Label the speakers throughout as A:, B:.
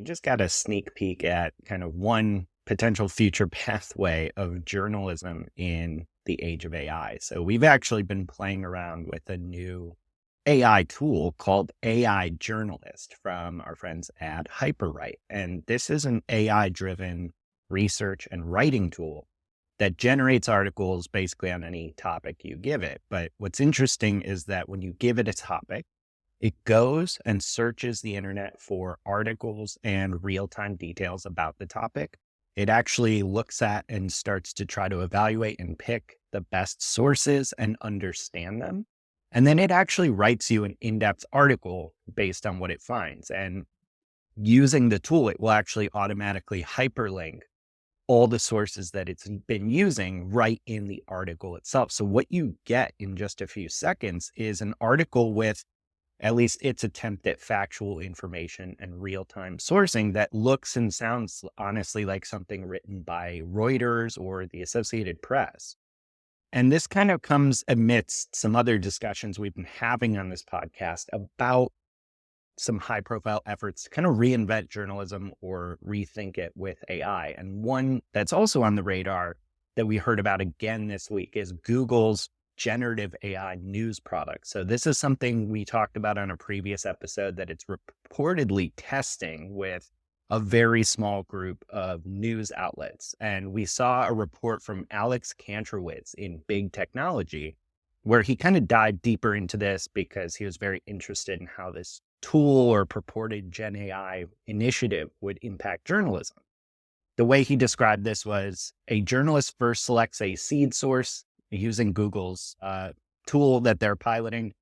A: just got a sneak peek at kind of one potential future pathway of journalism in the age of AI. So we've actually been playing around with a new AI tool called AI Journalist from our friends at HyperWrite. And this is an AI driven research and writing tool that generates articles basically on any topic you give it. But what's interesting is that when you give it a topic, it goes and searches the internet for articles and real-time details about the topic. It actually looks at and starts to try to evaluate and pick the best sources and understand them. And then it actually writes you an in-depth article based on what it finds. And using the tool, it will actually automatically hyperlink all the sources that it's been using right in the article itself. So what you get in just a few seconds is an article with at least its attempt at factual information and real-time sourcing that looks and sounds honestly like something written by Reuters or the Associated Press. And this kind of comes amidst some other discussions we've been having on this podcast about some high-profile efforts to kind of reinvent journalism or rethink it with AI. And one that's also on the radar that we heard about again this week is Google's generative AI news product. So this is something we talked about on a previous episode that it's reportedly testing with a very small group of news outlets. And we saw a report from Alex Kantrowitz in Big Technology, where he kind of dived deeper into this because he was very interested in how this tool or purported Gen AI initiative would impact journalism. The way he described this was a journalist first selects a seed source using Google's tool that they're piloting,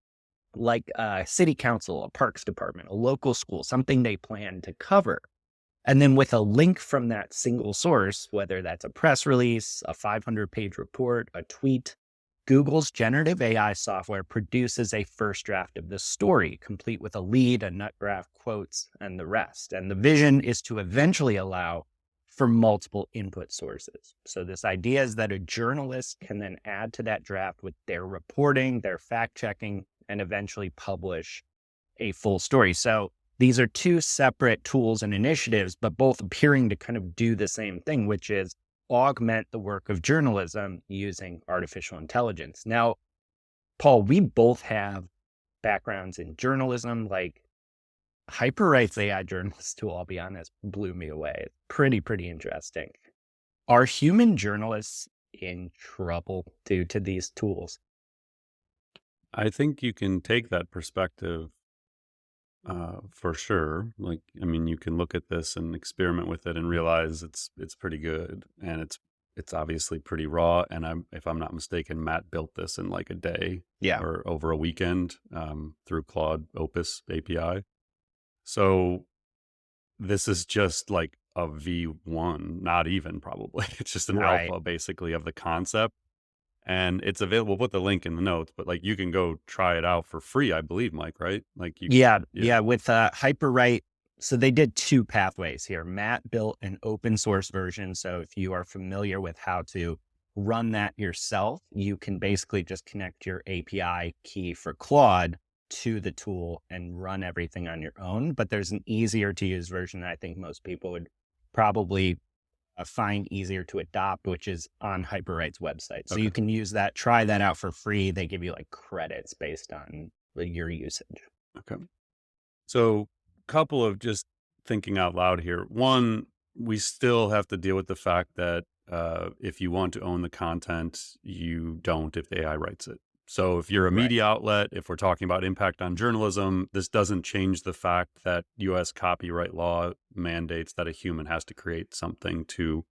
A: like a city council, a parks department, a local school, something they plan to cover. And then with a link from that single source, whether that's a press release, a 500-page report, a tweet, Google's generative AI software produces a first draft of the story, complete with a lead, a nut graph, quotes, and the rest. And the vision is to eventually allow for multiple input sources. So this idea is that a journalist can then add to that draft with their reporting, their fact checking, and eventually publish a full story. So these are two separate tools and initiatives, but both appearing to kind of do the same thing, which is augment the work of journalism using artificial intelligence. Now, Paul, we both have backgrounds in journalism. Like HyperWrite's AI journalist tool, I'll be honest, blew me away. It's pretty interesting. Are human journalists in trouble due to these tools?
B: I think you can take that perspective for sure. Like, I mean, you can look at this and experiment with it and realize it's pretty good, and it's obviously pretty raw. And if I'm not mistaken, Matt built this in like a day,
A: Yeah.
B: or over a weekend through Claude Opus API. So this is just like a V1, not even probably. It's just an
A: Right.
B: alpha basically of the concept. And it's available. We'll put the link in the notes, but like you can go try it out for free, I believe, Mike, right? Like
A: Yeah. With HyperWrite, so they did two pathways here. Matt built an open source version. So if you are familiar with how to run that yourself, you can basically just connect your API key for Claude to the tool and run everything on your own. But there's an easier to use version that I think most people would probably find easier to adopt, which is on HyperWrite's website. So
B: Okay.
A: you can use that, try that out for free. They give you like credits based on your usage.
B: Okay. So couple of just thinking out loud here. One, we still have to deal with the fact that if you want to own the content, you don't if the AI writes it. So if you're a
A: Right.
B: media outlet, if we're talking about impact on journalism, this doesn't change the fact that US copyright law mandates that a human has to create something to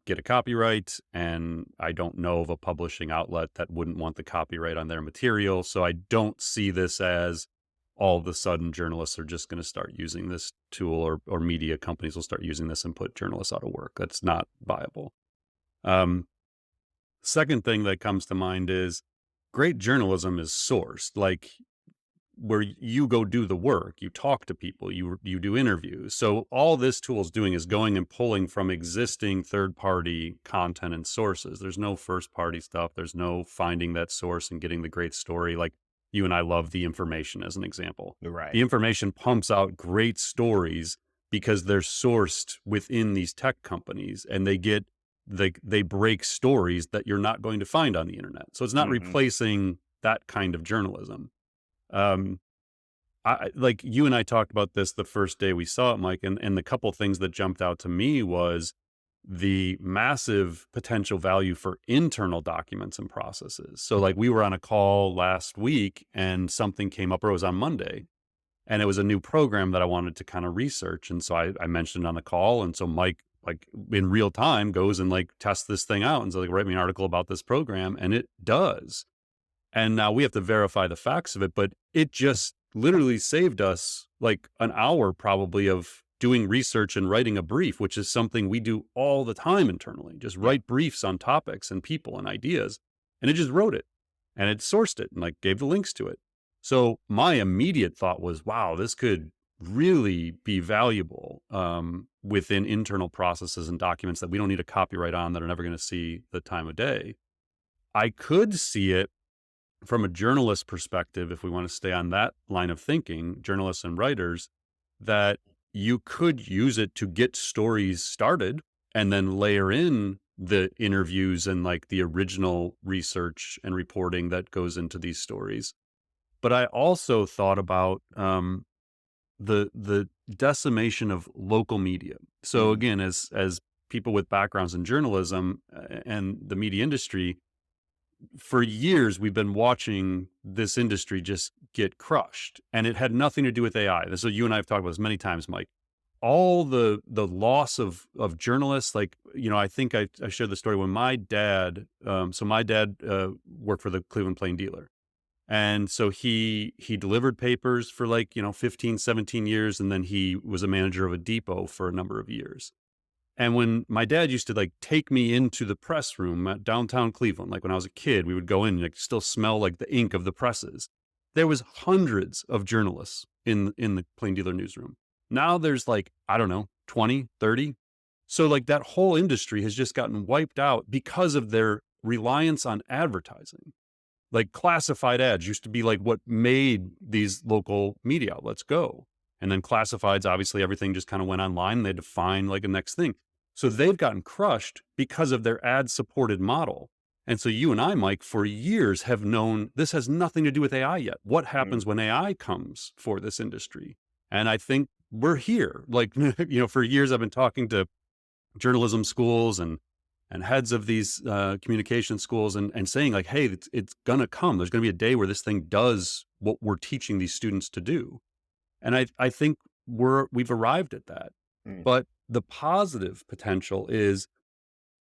B: get a copyright. And I don't know of a publishing outlet that wouldn't want the copyright on their material. So I don't see this as all of a sudden journalists are just going to start using this tool, or media companies will start using this and put journalists out of work. That's not viable. Second thing that comes to mind is great journalism is sourced, like where you go do the work, you talk to people, you do interviews. So all this tool is doing is going and pulling from existing third-party content and sources. There's no first-party stuff. There's no finding that source and getting the great story. Like you and I love The Information as an example.
A: Right.
B: The Information pumps out great stories because they're sourced within these tech companies, and they break stories that you're not going to find on the internet. So it's not
A: Hmm.
B: replacing that kind of journalism. Um, like you and I talked about this the first day we saw it, Mike, and the couple things that jumped out to me was the massive potential value for internal documents and processes. So like we were on a call last week and something came up, or it was on Monday, and it was a new program that I wanted to kind of research. And so I mentioned it on the call. And so Mike, like in real time, goes and like tests this thing out and so like, write me an article about this program. And it does. And now we have to verify the facts of it, but it just literally saved us like an hour probably of doing research and writing a brief, which is something we do all the time internally. Just
A: Yeah.
B: write briefs on topics and people and ideas. And it just wrote it and it sourced it and like gave the links to it. So my immediate thought was, wow, this could really be valuable within internal processes and documents that we don't need a copyright on, that are never going to see the time of day. I could see it from a journalist perspective, if we want to stay on that line of thinking, journalists and writers, that you could use it to get stories started and then layer in the interviews and like the original research and reporting that goes into these stories. But I also thought about the decimation of local media. So
A: Mm.
B: again, as people with backgrounds in journalism and the media industry, for years we've been watching this industry just get crushed, and it had nothing to do with AI. So you and I have talked about this many times, Mike. All the loss of journalists, like, you know, I think I shared the story when my dad, so my dad worked for the Cleveland Plain Dealer. And so he delivered papers for like, you know, 15, 17 years. And then he was a manager of a depot for a number of years. And when my dad used to like take me into the press room at downtown Cleveland, like when I was a kid, we would go in and like still smell like the ink of the presses. There was hundreds of journalists in the Plain Dealer newsroom. Now there's like, I don't know, 20, 30. So like that whole industry has just gotten wiped out because of their reliance on advertising. Like classified ads used to be like what made these local media outlets go. And then classifieds, obviously everything just kind of went online and they had to find like a next thing. So they've gotten crushed because of their ad supported model. And so you and I, Mike, for years have known this has nothing to do with AI yet. What
A: Mm.
B: happens when AI comes for this industry? And I think we're here. Like, you know, for years I've been talking to journalism schools and heads of these communication schools and saying like, hey, it's going to come. There's going to be a day where this thing does what we're teaching these students to do. And I think we've arrived at that.
A: Mm.
B: But the positive potential is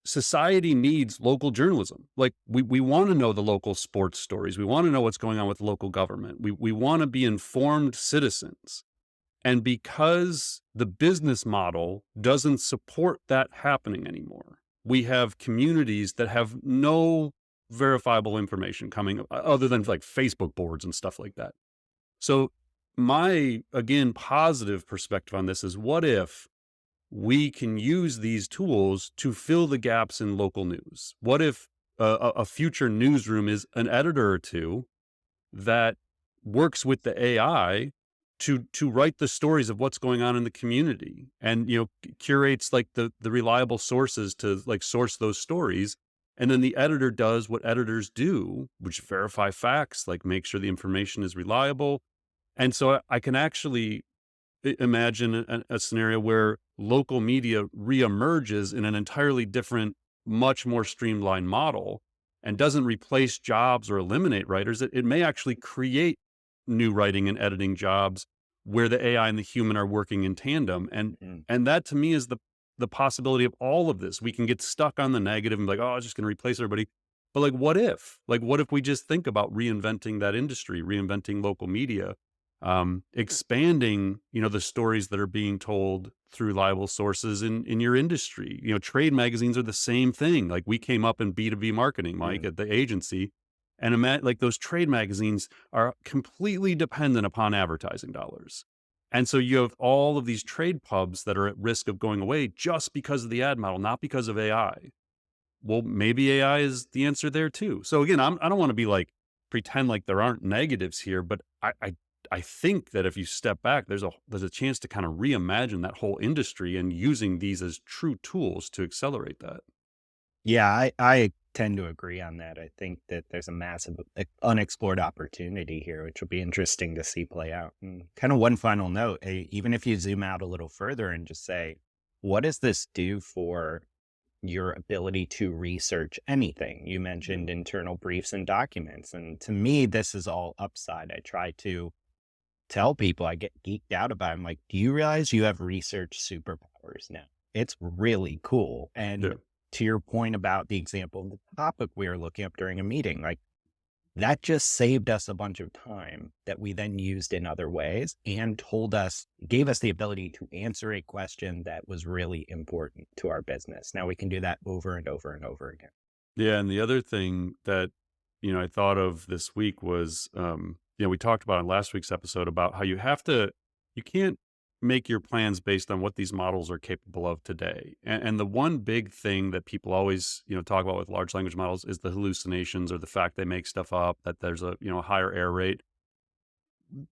B: society needs local journalism. Like we want to know the local sports stories. We want to know what's going on with local government. We want to be informed citizens. And because the business model doesn't support that happening anymore, we have communities that have no verifiable information coming other than like Facebook boards and stuff like that. So my, again, positive perspective on this is, what if we can use these tools to fill the gaps in local news? What if a future newsroom is an editor or two that works with the AI to write the stories of what's going on in the community, and, you know, curates like the reliable sources to like source those stories, and then the editor does what editors do, which verify facts, like make sure the information is reliable. And so I can actually imagine a scenario where local media reemerges in an entirely different, much more streamlined model, and doesn't replace jobs or eliminate writers. It may actually create new writing and editing jobs where the AI and the human are working in tandem.
A: Mm.
B: And that to me is the possibility of all of this. We can get stuck on the negative and be like, oh, it's just going to replace everybody. But like, what if? Like, what if we just think about reinventing that industry, reinventing local media, expanding, you know, the stories that are being told through reliable sources in your industry. You know, trade magazines are the same thing. Like we came up in B2B marketing, Mike,
A: Mm.
B: at the agency, and like those trade magazines are completely dependent upon advertising dollars. And so you have all of these trade pubs that are at risk of going away just because of the ad model, not because of AI. Well, maybe AI is the answer there too. So again, I don't want to be like pretend like there aren't negatives here, but I think that if you step back, there's a chance to kind of reimagine that whole industry and using these as true tools to accelerate that.
A: Yeah, I tend to agree on that. I think that there's a massive unexplored opportunity here, which will be interesting to see play out. And kind of one final note, even if you zoom out a little further and just say, what does this do for your ability to research anything? You mentioned internal briefs and documents. And to me, this is all upside. I try to tell people, I get geeked out about it. I'm like, do you realize you have research superpowers now? It's really cool.
B: Yeah.
A: And to your point about the example of the topic we were looking up during a meeting, like that just saved us a bunch of time that we then used in other ways and gave us the ability to answer a question that was really important to our business. Now we can do that over and over and over again.
B: Yeah, and the other thing that, I thought of this week was, we talked about in last week's episode about how you can't make your plans based on what these models are capable of today. And the one big thing that people always, talk about with large language models is the hallucinations or the fact they make stuff up, that there's a, higher error rate.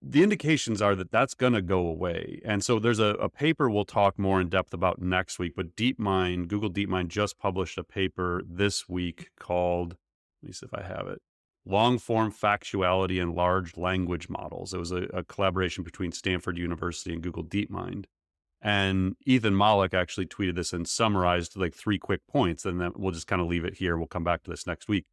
B: The indications are that that's going to go away. And so there's a paper we'll talk more in depth about next week, but Google DeepMind just published a paper this week called, let me see if I have it, Long Form Factuality in Large Language Models. It was a collaboration between Stanford University and Google DeepMind. And Ethan Mollick actually tweeted this and summarized like 3 quick points. And then we'll just kind of leave it here. We'll come back to this next week.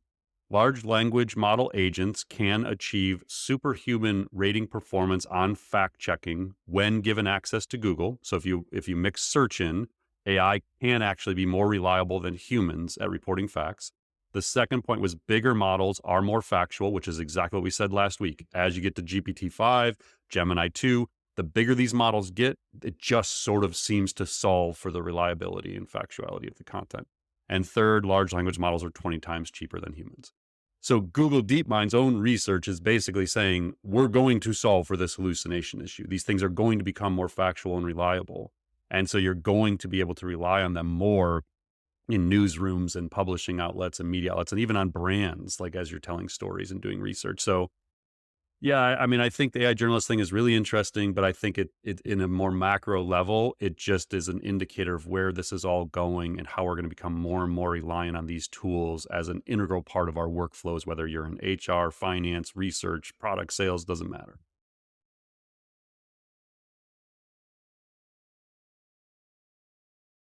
B: Large language model agents can achieve superhuman rating performance on fact checking when given access to Google. So if you mix search in, AI can actually be more reliable than humans at reporting facts. The second point was bigger models are more factual, which is exactly what we said last week. As you get to GPT-5, Gemini 2, the bigger these models get, it just sort of seems to solve for the reliability and factuality of the content. And third, large language models are 20 times cheaper than humans. So Google DeepMind's own research is basically saying, we're going to solve for this hallucination issue. These things are going to become more factual and reliable. And so you're going to be able to rely on them more in newsrooms and publishing outlets and media outlets, and even on brands, like as you're telling stories and doing research. So yeah, I mean, I think the AI journalist thing is really interesting, but I think it in a more macro level, it just is an indicator of where this is all going and how we're going to become more and more reliant on these tools as an integral part of our workflows, whether you're in HR, finance, research, product sales, doesn't matter.